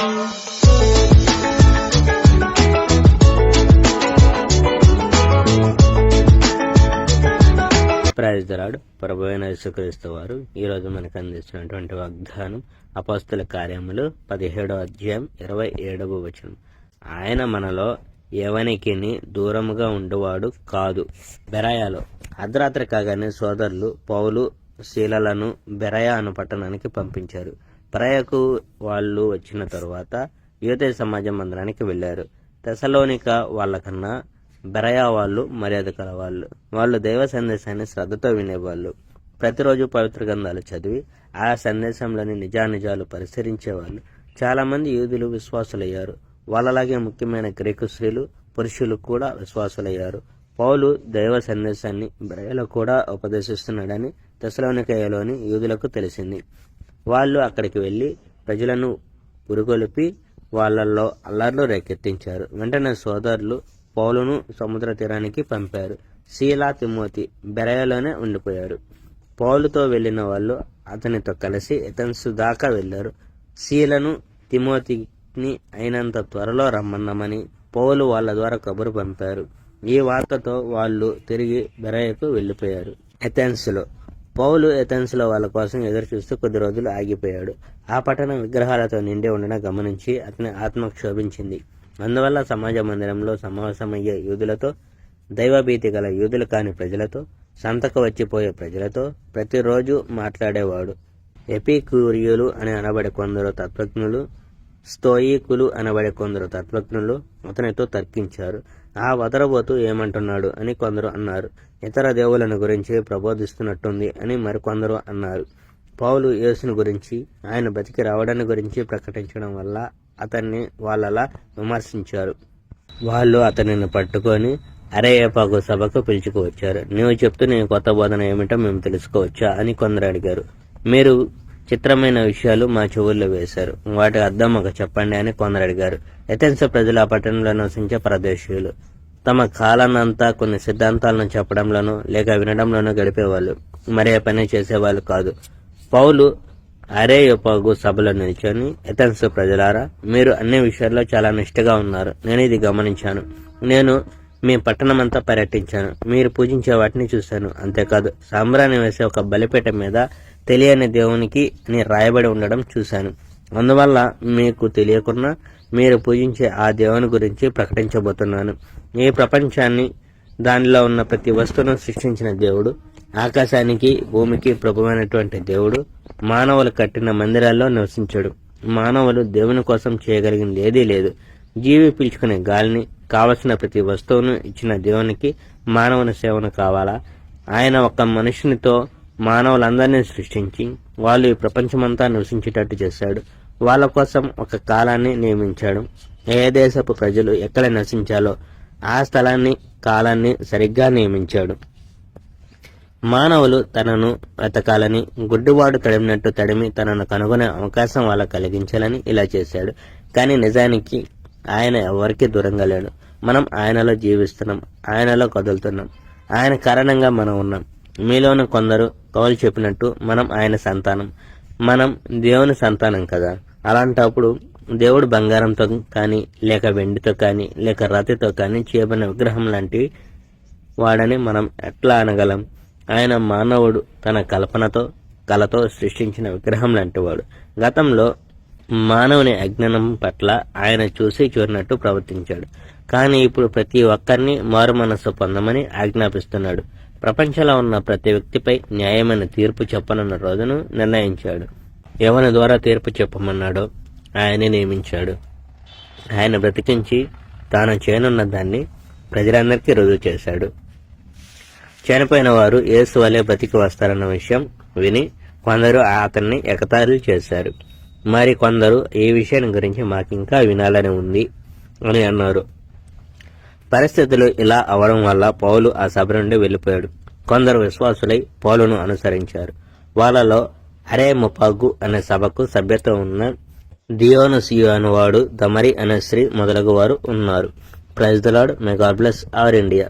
Praise the lord. ప్రభువైన యేసుక్రీస్తు వారు ఈ రోజు మనకు అందించినటువంటి వాగ్దానం అపోస్తల కార్యములు 17వ అధ్యాయం 27వ వచనం. ఆయన మనలో ఎవనికి దూరముగా ఉండేవాడు కాదు. బెరయాలో అర్ధరాత్రి కాగానే సోదరులు పౌలు శీలలను బెరయా అను పట్టణానికి పంపించారు. బెరయాకు వాళ్ళు వచ్చిన తరువాత యూదేయ సమాజ మందిరానికి వెళ్లారు. తెసలోనిక వాళ్ళకన్నా బెరయా వాళ్ళు మర్యాద కలవాళ్ళు. వాళ్ళు దైవ సందేశాన్ని శ్రద్ధతో వినేవాళ్ళు. ప్రతిరోజు పవిత్ర గ్రంథాలు చదివి ఆ సందేశంలోని నిజానిజాలు పరిశీలించేవాళ్ళు. చాలా మంది యూదులు విశ్వాసులయ్యారు. వాళ్ళలాగే ముఖ్యమైన గ్రీకు స్త్రీలు పురుషులు కూడా విశ్వాసులయ్యారు. పౌలు దైవ సందేశాన్ని బెరయాలో కూడా ఉపదేశిస్తున్నాడని తెసలోనికయలోని యూదులకు తెలిసింది. వాళ్ళు అక్కడికి వెళ్లి ప్రజలను పురుగొలిపి వాళ్ళల్లో అల్లర్లు రేకెత్తించారు. వెంటనే సోదరులు పౌలును సముద్ర తీరానికి పంపారు. శీలా తిమోతి బెరయాలోనే ఉండిపోయారు. పౌలుతో వెళ్లిన వాళ్ళు అతనితో కలిసి ఎథెన్సు దాకా వెళ్లారు. శీలను తిమోతిని అయినంత త్వరలో రమ్మన్నామని పౌలు వాళ్ళ ద్వారా కబురు పంపారు. ఈ వార్తతో వాళ్ళు తిరిగి బెరయాకు వెళ్లిపోయారు. ఎథెన్సులో పౌలు ఎథెన్సులో వాళ్ళ కోసం ఎదురు చూస్తూ కొద్ది రోజులు ఆగిపోయాడు. ఆ పట్టణం విగ్రహాలతో నిండి ఉండడం గమనించి అతని ఆత్మ క్షోభించింది. అందువల్ల సమాజ మందిరంలో సమావేశమయ్యే యూదులతో, దైవభీతి గల యూదులు కాని ప్రజలతో, సంతకు వచ్చిపోయే ప్రజలతో ప్రతిరోజు మాట్లాడేవాడు. ఎపిక్యూరియులు అని అనబడే కొందరు తత్వజ్ఞులు, స్తోయికులు అనబడే కొందరు తత్వజ్ఞులు అతనితో తర్కించారు. ఆ వదరబోతు ఏమంటున్నాడు అని కొందరు అన్నారు. ఇతర దేవులను గురించి ప్రబోధిస్తున్నట్టుంది అని మరికొందరు అన్నారు. పౌలు యేసుని గురించి, ఆయన బతికి రావడాన్ని గురించి ప్రకటించడం వల్ల అతన్ని వాళ్ళలా విమర్శించారు. వాళ్ళు అతనిని పట్టుకొని అరేయపాగు సభకు పిలుచుకువచ్చారు. నీవు చెప్తూ నీ కొత్త బోధన ఏమిటో మేము తెలుసుకోవచ్చా అని కొందరు అడిగారు. మీరు చిత్రమైన విషయాలు మా చెవుల్లో వేశారు, వాటి అర్థం మాకు చెప్పండి అని కొందరు అడిగారు. ఎథెన్స్ ప్రజలు ఆ పట్టణంలో నివసించే పరదేశీయులు. తమ కాలాన్నంతా కొన్ని సిద్ధాంతాలను చెప్పడంలోనూ లేక వినడంలోనూ గడిపేవాళ్ళు, మరే పని చేసేవాళ్ళు కాదు. పౌలు అరేయోపాగు సభలో నిల్చొని, ఎథెన్స్ ప్రజలారా, మీరు అన్ని విషయాల్లో చాలా నిష్ఠగా ఉన్నారు. నేను ఇది గమనించాను. నేను మీ పట్టణమంతా పర్యటించాను. మీరు పూజించే వాటిని చూశాను. అంతేకాదు, సాంబ్రాన్ని వేసే ఒక బలిపీఠ మీద తెలియని దేవునికి అని రాయబడి ఉండడం చూశాను. అందువల్ల మీకు తెలియకున్నా మీరు పూజించే ఆ దేవుని గురించి ప్రకటించబోతున్నాను. ఈ ప్రపంచాన్ని, దానిలో ఉన్న ప్రతి వస్తువును సృష్టించిన దేవుడు, ఆకాశానికి భూమికి ప్రభువైనటువంటి దేవుడు మానవులు కట్టిన మందిరాల్లో నివసించడు. మానవులు దేవుని కోసం చేయగలిగింది ఏదీ లేదు. జీవి పీల్చుకునే గాలిని, కావలసిన ప్రతి వస్తువును ఇచ్చిన దేవునికి మానవుని సేవను కావాలా? ఆయన ఒక్క మనుషునితో మానవులందరినీ సృష్టించి వాళ్ళు ఈ ప్రపంచమంతా నివసించేటట్టు చేశాడు. వాళ్ళ కోసం ఒక కాలాన్ని నియమించాడు. ఏ దేశపు ప్రజలు ఎక్కడ నివసించాలో ఆ స్థలాన్ని, కాలాన్ని సరిగ్గా నియమించాడు. మానవులు తనను వెతకాలని, గుడ్డివాడు తడిమినట్టు తడిమి తనను కనుగొనే అవకాశం వాళ్ళకు కలిగించాలని ఇలా చేశాడు. కానీ నిజానికి ఆయన ఎవరికీ దూరంగా లేడు. మనం ఆయనలో జీవిస్తున్నాం, ఆయనలో కదులుతున్నాం. ఆయన కారణంగా మనం ఉన్నాం. మీలోని కొందరు కౌలు చెప్పినట్టు మనం ఆయన సంతానం. మనం దేవుని సంతానం కదా. అలాంటప్పుడు దేవుడు బంగారంతో కానీ, లేక వెండితో కానీ, లేక రాతితో కానీ చేయబడిన విగ్రహం లాంటివి వాడని మనం ఎట్లా అనగలం? ఆయన మానవుడు తన కళతో సృష్టించిన విగ్రహం లాంటివాడు. గతంలో మానవుని అజ్ఞానం పట్ల ఆయన చూసినట్టు ప్రవర్తించాడు. కానీ ఇప్పుడు ప్రతి ఒక్కరిని మారు మనస్సు పొందమని ఆజ్ఞాపిస్తున్నాడు. ప్రపంచంలో ఉన్న ప్రతి వ్యక్తిపై న్యాయమైన తీర్పు చెప్పనున్న రోజును నిర్ణయించాడు. ఎవరి ద్వారా తీర్పు చెప్పమన్నాడో ఆయనే నియమించాడు. ఆయన బ్రతికించి తాను చేయనున్న దాన్ని ప్రజలందరికీ రుజువు చేశాడు. చనిపోయిన వారు యేసు వలె బ్రతికి వస్తారన్న విషయం విని కొందరు అతన్ని ఎగతాళి చేశారు. మరి కొందరు ఈ విషయాన్ని గురించి మాకింకా వినాలని ఉంది అని అన్నారు. పరిస్థితులు ఇలా అవడం వల్ల పౌలు ఆ సభ నుండి వెళ్లిపోయాడు. కొందరు విశ్వాసులై పౌలును అనుసరించారు. వాళ్ళలో అరేయోపాగు అనే సభకు సభ్యత్వం ఉన్న డియోనసియు అనేవాడు, దమరి అనే స్త్రీ మొదలగు వారు ఉన్నారు. Praise the Lord. May God bless our India.